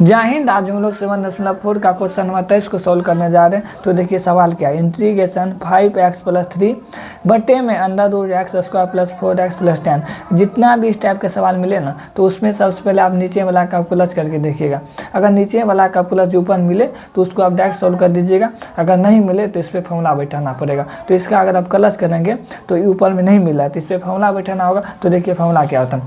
जय हिंद। आज हम लोग 7.4 का क्वेश्चन नंबर 23 को सॉल्व करने जा रहे हैं। तो देखिए सवाल क्या है, इंटीग्रेशन 5x + 3 बटे में √x² + 4x + 10। जितना भी इस टाइप के सवाल मिले ना, तो उसमें सबसे पहले आप नीचे वाला कैलकुलस करके देखिएगा। अगर नीचे वाला कैलकुलस ऊपर मिले तो उसको आप डायरेक्ट सॉल्व कर दीजिएगा। अगर नहीं मिले तो इस पर फॉर्मूला बैठाना पड़ेगा। तो इसका अगर आप कलस करेंगे तो ऊपर में नहीं मिला है तो इस पर फॉर्मूला बैठाना होगा। तो देखिए फॉर्मूला क्या होता है,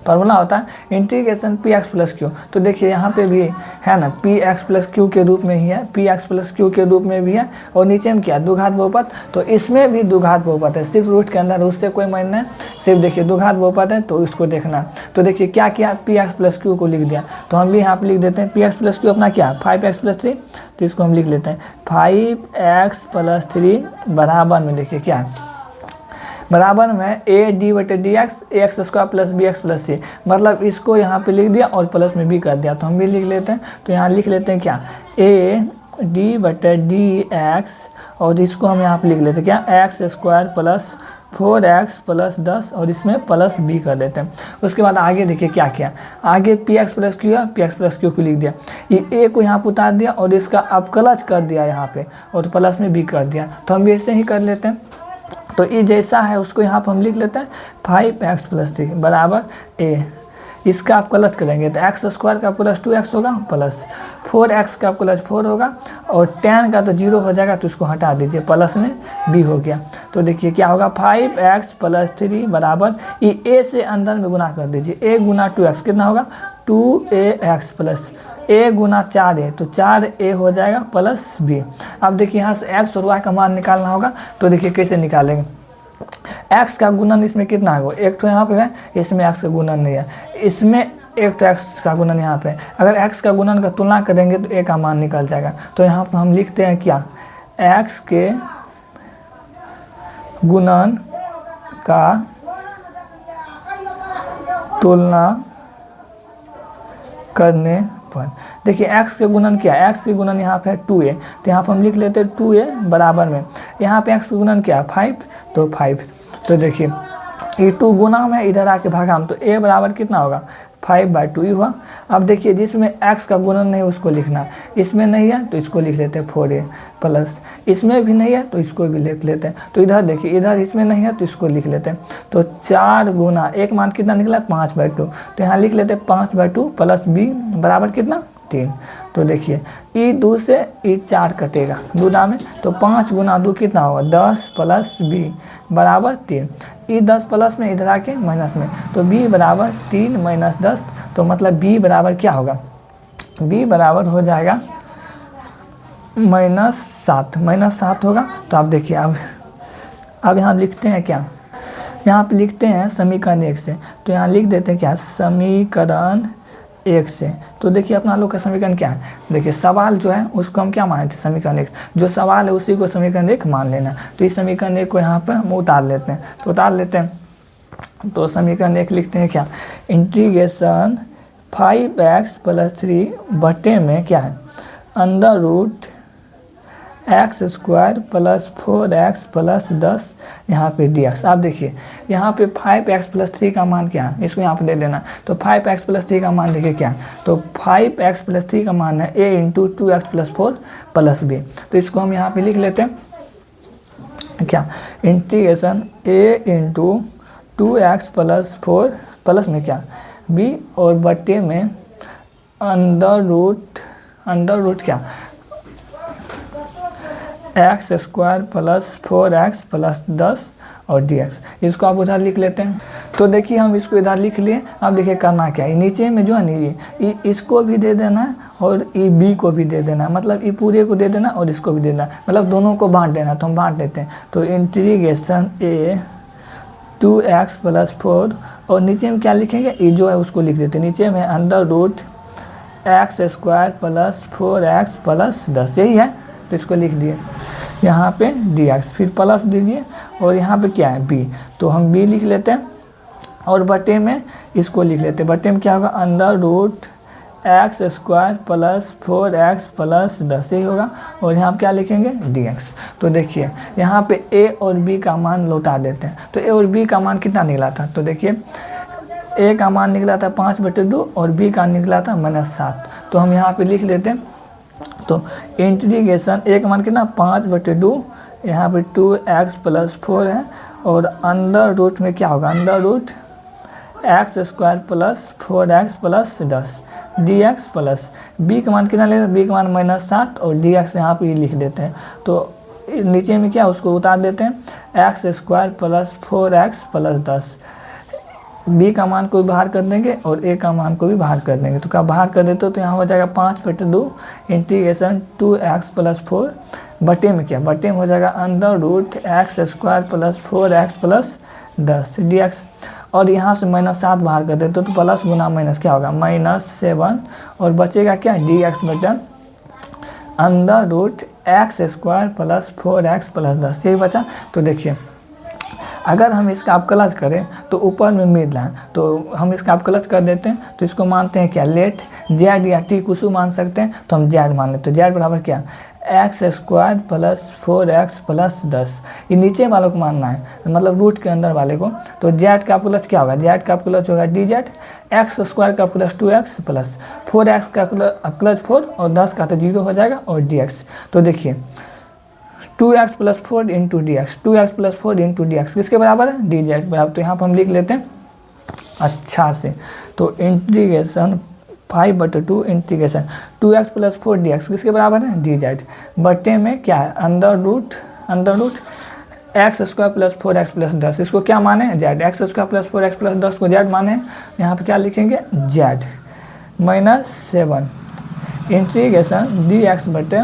फॉर्मूला होता है इंटीग्रेशन px + q। तो देखिए यहाँ पे भी है ना, px + q के रूप में ही है, px + q के रूप में भी है। और नीचे में क्या है, द्विघात बहुपद। तो इसमें भी द्विघात बहुपद है, सिर्फ रूट के अंदर, उससे कोई मायने नहीं, सिर्फ देखिए द्विघात बहुपद है तो इसको देखना है। तो देखिए क्या किया, px + q को लिख दिया। तो हम भी यहाँ पर लिख देते हैं px + q अपना क्या 5x + 3। तो इसको हम लिख लेते हैं 5x + 3 बराबर में देखिए क्या है, बराबर में a/dx ax² + bx + c। मतलब इसको यहाँ पे लिख दिया और प्लस में भी कर दिया। तो हम भी लिख लेते हैं। तो यहाँ लिख लेते हैं क्या, a/dx और इसको हम यहाँ पे लिख लेते हैं क्या, x² + 4x + 10 और इसमें प्लस b कर देते हैं। उसके बाद आगे देखिए क्या किया, आगे px + q है, px + q को लिख दिया, ये a को यहाँ पर उतार दिया और इसका अवकलज कर दिया यहाँ पे और प्लस में b कर दिया। तो हम भी ऐसे ही कर लेते हैं। तो ये जैसा है उसको यहाँ पर हम लिख लेते हैं 5x + 3 बराबर a। इसका आप प्लस करेंगे तो x² का प्लस 2x होगा प्लस 4x का प्लस 4 होगा और 10 का तो 0 हो जाएगा। तो इसको हटा दीजिए, प्लस में b हो गया। तो देखिए क्या होगा 5x + 3 बराबर ये a से अंदर में गुना कर दीजिए, a × 2x कितना होगा 2ax प्लस a × 4a तो 4a हो जाएगा प्लस b। अब देखिए यहाँ से x और y का मान निकालना होगा। तो देखिए कैसे निकालेंगे, x का गुणन इसमें कितना होगा, एक तो यहाँ पे है, इसमें x का गुणन नहीं है, इसमें एक तो x का गुणन यहाँ पे। अगर x का गुणन का तुलना करेंगे तो a का मान निकल जाएगा। तो यहाँ पर हम लिखते हैं क्या, x के गुणन का तुलना करने पर देखिए x के गुणन क्या है, x के गुणन यहाँ पे है 2a। तो यहाँ पर हम लिख लेते हैं 2a बराबर में यहाँ पे x के गुणन क्या है 5, तो 5। तो देखिए ये 2 गुना में इधर आके भागा हम, तो a बराबर कितना होगा 5/2 ही हुआ। अब देखिए जिसमें x का गुणन नहीं उसको लिखना, इसमें नहीं है तो इसको लिख लेते हैं 4a प्लस, इसमें भी नहीं है तो इसको भी लिख लेते हैं। तो इधर देखिए, इधर इसमें नहीं है तो इसको लिख लेते हैं। तो 4 गुना एक मान कितना निकला 5/2। तो यहाँ लिख लेते हैं 5/2 प्लस b बराबर कितना 3। तो देखिए ई 2 से ई 4 कटेगा 2 दाम में, तो 5 × 2 कितना होगा 10 प्लस b बराबर 3। ई 10 प्लस में इधर आके माइनस में, तो b बराबर 3 - 10। तो मतलब b बराबर क्या होगा, b बराबर हो जाएगा -7 होगा। तो आप देखिए अब यहाँ लिखते हैं क्या, यहाँ पे लिखते हैं समीकरण 1 से। तो यहाँ लिख देते हैं क्या, समीकरण 1 से। तो देखिए अपना लोग का समीकरण क्या है, देखिए सवाल जो है उसको हम क्या माने थे समीकरण 1, जो सवाल है उसी को समीकरण 1 मान लेना। तो इस समीकरण 1 को यहाँ पर हम उतार लेते हैं। तो उतार लेते हैं तो समीकरण 1 लिखते हैं क्या, इंटीग्रेशन 5x + 3 बटे में क्या है √x² + 4x + 10 यहाँ पे dx। आप देखिए यहाँ पे 5x + 3 का मान क्या है, इसको यहाँ पे दे देना। तो 5x + 3 का मान देखिए क्या है, तो 5x + 3 का मान है a × 2x + 4 + b। तो इसको हम यहाँ पे लिख लेते हैं क्या, इंटीग्रेशन a × 2x + 4 प्लस में क्या b और बटे में अंडर रूट क्या x² + 4x + 10 और dx। इसको आप उधर लिख लेते हैं। तो देखिए हम इसको इधर लिख लिए। अब देखिए करना क्या है, नीचे में जो है ना ये इसको भी दे देना है और ये b को भी दे देना है, मतलब ये पूरे को दे देना और इसको भी दे देना, मतलब दोनों को बांट देना। तो हम बांट देते हैं। तो इंटीग्रेशन a 2x + 4 और नीचे में क्या लिखेंगे, ये जो है उसको लिख देते हैं नीचे में √x² + 4x + 10, यही है। तो इसको लिख दिए यहाँ पे dx, फिर प्लस दीजिए और यहाँ पे क्या है b। तो हम b लिख लेते हैं और बटे में इसको लिख लेते हैं। बटे में क्या होगा √x² + 4x + 10 ही होगा और यहाँ पे क्या लिखेंगे dx। तो देखिए यहाँ पे a और b का मान लौटा देते हैं। तो a और b का मान कितना निकला था, तो देखिए a का मान निकला था 5/2 और b का निकला था -7। तो हम यहाँ पे लिख लेते हैं। तो इंटीग्रेशन एक मान कितना 5/2, यहाँ पे 2x + 4 है, और अंडर रूट में क्या होगा, under root x² + 4x + 10 dx plus b का मान कितना लेते हैं, b का मान -7 और dx यहाँ पे लिख देते हैं। तो नीचे में क्या उसको उतार देते हैं, x² + 4x + 10, b का मान को भी बाहर कर देंगे और a का मान को भी बाहर कर देंगे। तो क्या बाहर कर देते हो तो यहाँ हो जाएगा 5/2 इंटीग्रेशन 2x + 4 बटे में क्या, बटे में हो जाएगा under root x² + 4x + 10 dx, और यहाँ से -7 बाहर कर देते तो प्लस गुना माइनस क्या होगा -7, और बचेगा क्या dx बटा अंडर रूट x² + 4x + 10, यही बचा। तो देखिए अगर हम इसका अवकलज करें तो ऊपर में मिल रहा है, तो हम इसका अवकलज कर देते हैं। तो इसको मानते हैं क्या, लेट z या t कुछ मान सकते हैं, तो हम z मान लेते हैं। तो z बराबर क्या, x² + 4x + 10, ये नीचे वालों को मानना है, मतलब रूट के अंदर वाले को। तो z का अवकलज क्या होगा, z का अवकलज होगा dz, x² का प्लस 2x प्लस 4x का अवकलज 4 और 10 का तो 0 हो जाएगा, और dx। तो देखिए 2x + 4 into dx, 2x + 4 into dx किसके बराबर है, dz बराबर। तो यहाँ पर हम लिख लेते हैं अच्छा से। तो इंटीग्रेशन 5/2 इंटीग्रेशन 2x + 4 dx किसके बराबर है, dz बटे में क्या है अंडर रूट x² + 4x + 10, इसको क्या माने z, x² + 4x + 10 को z माने, यहाँ पे क्या लिखेंगे z -7 इंटीग्रेशन dx बटे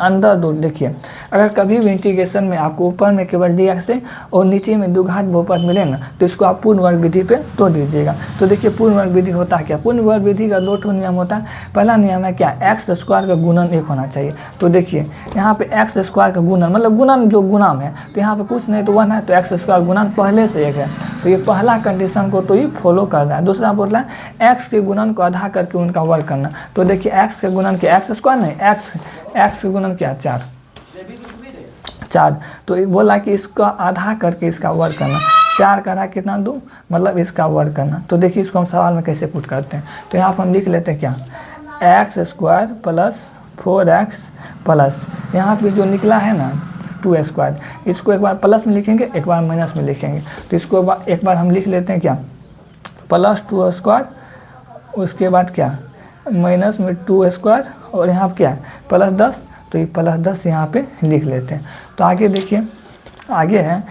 अंडर रूट। देखिए अगर कभी भी इंटीग्रेशन में आपको ऊपर में केवल dx है और नीचे में द्विघात बहुपद मिले ना, तो इसको आप पूर्ण वर्ग विधि पे तोड़ दीजिएगा। तो देखिए पूर्ण वर्ग विधि होता है क्या, पूर्ण वर्ग विधि का 2 नियम होता है। पहला नियम है क्या, x² का गुणन 1 होना चाहिए। तो देखिए यहाँ पे x² का गुणन मतलब गुणन जो गुणाम है, तो यहाँ पे कुछ नहीं तो 1 है, तो x² गुणन पहले से 1 है, तो ये पहला कंडीशन को तो ये फॉलो कर रहा है। दूसरा बोल रहा है x के गुणन को आधा करके उनका वर्ग करना। तो देखिए x के गुणन के x² नहीं, x के गुणन क्या 4, तो बोला कि इसका आधा करके इसका वर्ग करना, 4 का आधा कितना 2, मतलब इसका वर्ग करना। तो देखिए इसको हम सवाल में कैसे पुट करते हैं। तो यहाँ पर हम लिख लेते हैं क्या, x² + 4x प्लस यहाँ पे जो निकला है ना 2² इसको एक बार प्लस में लिखेंगे, एक बार माइनस में लिखेंगे। तो इसको एक बार हम लिख लेते हैं क्या, +2², उसके बाद क्या माइनस में 2² और यहाँ पर क्या +10, तो ये +10 यहाँ पे लिख लेते हैं। तो आगे देखिए, आगे है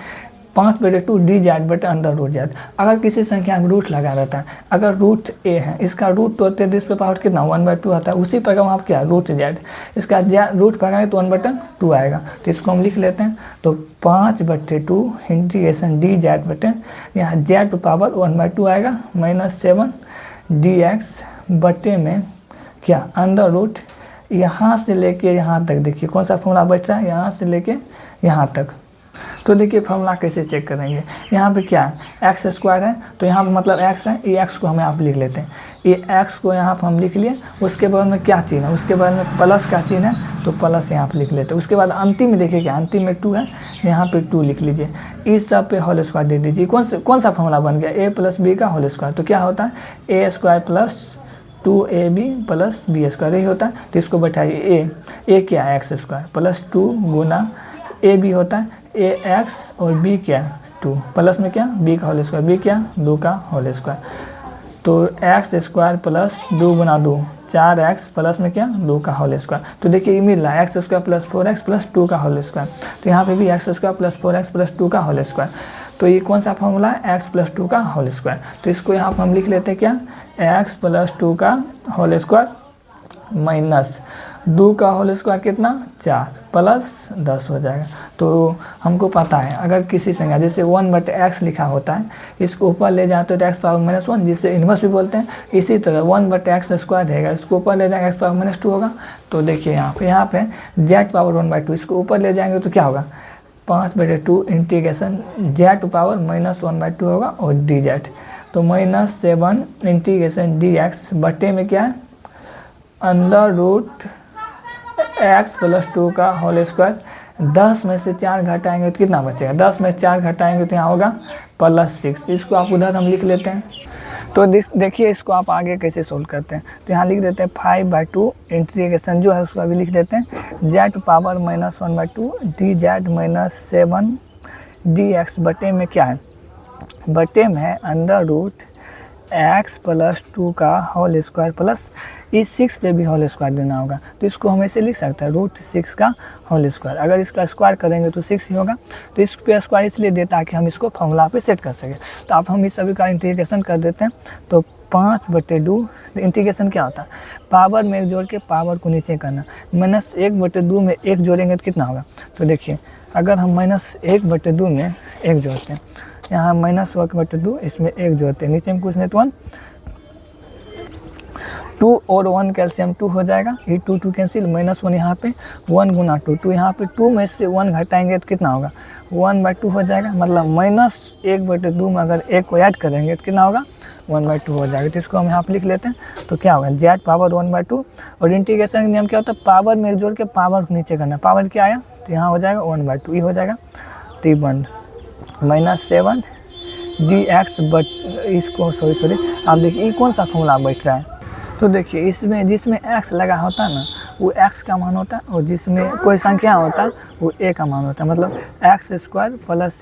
5/2 dz बटे अंडर रूट z। अगर किसी संख्या में रूट लगा रहता है, अगर रूट a है, इसका रूट तो होते हैं इस पे पावर कितना 1/2 आता है, उसी पर वहाँ पर क्या रूट z, इसका रूट पकाएंगे तो 1/2 आएगा। तो इसको हम लिख लेते हैं। तो 5/2 इंटीग्रेशन dz बटे यहाँ z पावर 1/2 आएगा -7 dx बटे में क्या अंडर रूट यहाँ से लेके यहाँ तक। देखिए कौन सा फॉर्मूला बच रहा है, यहाँ से लेके यहाँ तक। तो देखिए फॉर्मूला कैसे चेक करेंगे, यहाँ पे क्या है x² है, तो यहाँ पे मतलब x है, ये x को हम यहाँ पे लिख लेते हैं, ये x को यहाँ पे हम लिख लिए। उसके बाद में क्या चिन्ह है, उसके बाद में प्लस का चिन्ह है, तो प्लस यहाँ पे लिख लेते हैं। उसके बाद अंतिम में देखिए क्या, अंतिम में 2 है, यहाँ पे 2 लिख लीजिए। इस सब पे होल स्क्वायर दे दीजिए। कौन सा फॉर्मूला बन गया, a + b का होल स्क्वायर। तो क्या होता है a² + 2ab + b² यही होता है। तो इसको बैठाइए, a क्या है x² + 2 गुना ab होता है ax और b क्या 2 प्लस में क्या b का होल स्क्वायर, b क्या 2 का होल स्क्वायर। तो x² + 2 गुना 2 4x प्लस में क्या 2 का होल स्क्वायर। तो देखिए ये मिल रहा है x² + 4x + 2 का होल स्क्वायर। तो यहाँ पे भी x² + 4x + 2 का होल स्क्वायर। तो ये कौन सा फॉर्मूला है, x + 2 का होल स्क्वायर। तो इसको यहाँ पर हम लिख लेते हैं क्या, x + 2 का होल स्क्वायर माइनस 2 का होल स्क्वायर कितना 4 प्लस 10 हो जाएगा। तो हमको पता है अगर किसी संख्या जैसे 1/x लिखा होता है, इसको ऊपर ले जाते तो x पावर -1 जिससे इन्वर्स भी बोलते हैं। इसी तरह 1/x² रहेगा, इसको ऊपर ले जाएंगे x पावर -2 होगा। तो देखिए यहाँ पे z पावर 1/2, इसको ऊपर ले जाएंगे तो क्या होगा 5/2 इंटीग्रेशन z पावर -1/2 होगा और dz। तो -7 इंटीग्रेशन dx बटे में क्या है अंडर रूट x + 2 का होल स्क्वायर। 10 में से 4 घटाएंगे तो कितना बचेगा, 10 में 4 घटाएंगे तो यहाँ होगा +6। इसको आप उधर हम लिख लेते हैं। तो देखिए इसको आप आगे कैसे सोल्व करते हैं। तो यहाँ लिख देते हैं 5/2 इंटीग्रेशन जो है उसको अभी लिख देते हैं z पावर -1/2 dz-7 dx बटे में क्या है, बटे में है √x+2 का होल स्क्वायर प्लस इस 6 पे भी होल स्क्वायर देना होगा। तो इसको हम ऐसे लिख सकते हैं √6 का होल स्क्वायर। अगर इसका स्क्वायर करेंगे तो 6 ही होगा। तो इस पे स्क्वायर इसलिए देता है कि हम इसको फॉर्मूला पे सेट कर सकें। तो आप हम इस सभी का इंटीग्रेशन कर देते हैं। तो 5/2 इंटीग्रेशन क्या होता है, पावर में एक जोड़ के पावर को नीचे करना। -1/2 में 1 जोड़ेंगे तो कितना होगा। तो देखिए अगर हम -1/2 में 1 जोड़ते हैं, यहाँ -1/2 इसमें 1 जोड़ते हैं, नीचे में कुछ नहीं तो 1, 2 और 1 कैल्शियम 2 हो जाएगा। ये 2 कैंसिल, -1 यहाँ पे 1 गुना 2, तो यहाँ पे 2 में से 1 घटाएंगे तो कितना होगा 1/2 हो जाएगा। मतलब -1/2 में अगर 1 को ऐड करेंगे तो कितना होगा 1/2 हो जाएगा। तो इसको हम यहाँ पे लिख लेते हैं। तो क्या होगा z पावर 1/2 और इंटीग्रेशन का नियम क्या होता है, पावर में एक जोड़ के पावर को नीचे करना। पावर क्या आया तो यहाँ हो जाएगा 1/2 ये हो जाएगा। तो ये बन -7 dx बट इसको सॉरी आप देखिए ये कौन सा फॉर्मूला बैठ रहा है। तो देखिए इसमें जिसमें x लगा होता है ना वो x का मान होता है, और जिसमें कोई संख्या होता है वो a का मान होता है। मतलब x² +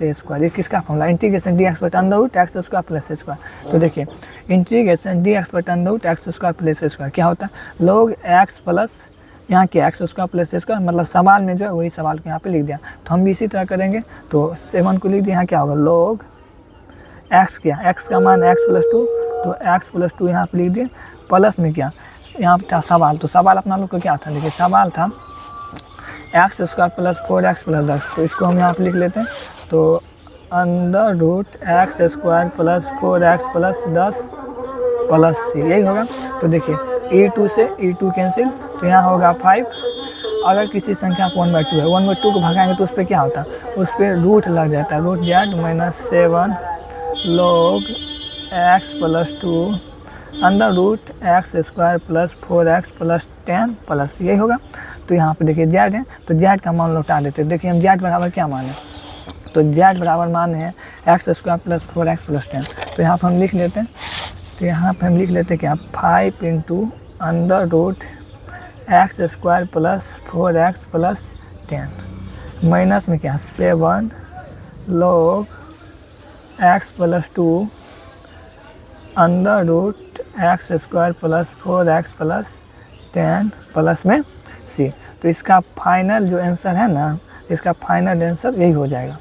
a², ये किसका फॉर्मूला, इंटीग्रेशन dx बटा √x² + a²। तो देखिए इंटीग्रेशन dx बटा √x² + a² क्या होता है, log x प्लस यहाँ के x² + a², मतलब सवाल में जो है वही सवाल को यहाँ पे लिख दिया। तो हम भी इसी तरह करेंगे। तो 7 को लिख दिया, यहाँ क्या होगा log x, क्या x का मान x+2, तो x+2 यहाँ पे लिख दिए, प्लस में क्या यहाँ था सवाल। तो सवाल अपना लोग को क्या था, देखिए सवाल था x² + 4x + 10। तो इसको हम यहाँ पे लिख लेते हैं। तो √x² + 4x + 10 + c यही होगा। तो देखिए e2 से e2 कैंसिल, तो यहाँ होगा 5। अगर किसी संख्या को 1/2 है, 1/2 को भगाएंगे तो उस पर क्या होता है, उस पर रूट लग जाता है, √z-7 log x+2 √x² + 4x + 10 + यही होगा। तो यहाँ पे देखिए z है, तो z का मान लौटा देते हैं। देखिए हम z बराबर क्या माने, तो z बराबर माने हैं x² + 4x + 10। तो यहाँ पर हम लिख लेते हैं। तो यहाँ पे हम लिख लेते हैं क्या 5 × √x² + 4x + 10 माइनस में क्या 7 log x+2 √x² + 4x + 10 plus में c। तो इसका फाइनल जो आंसर है ना, इसका फाइनल आंसर यही हो जाएगा।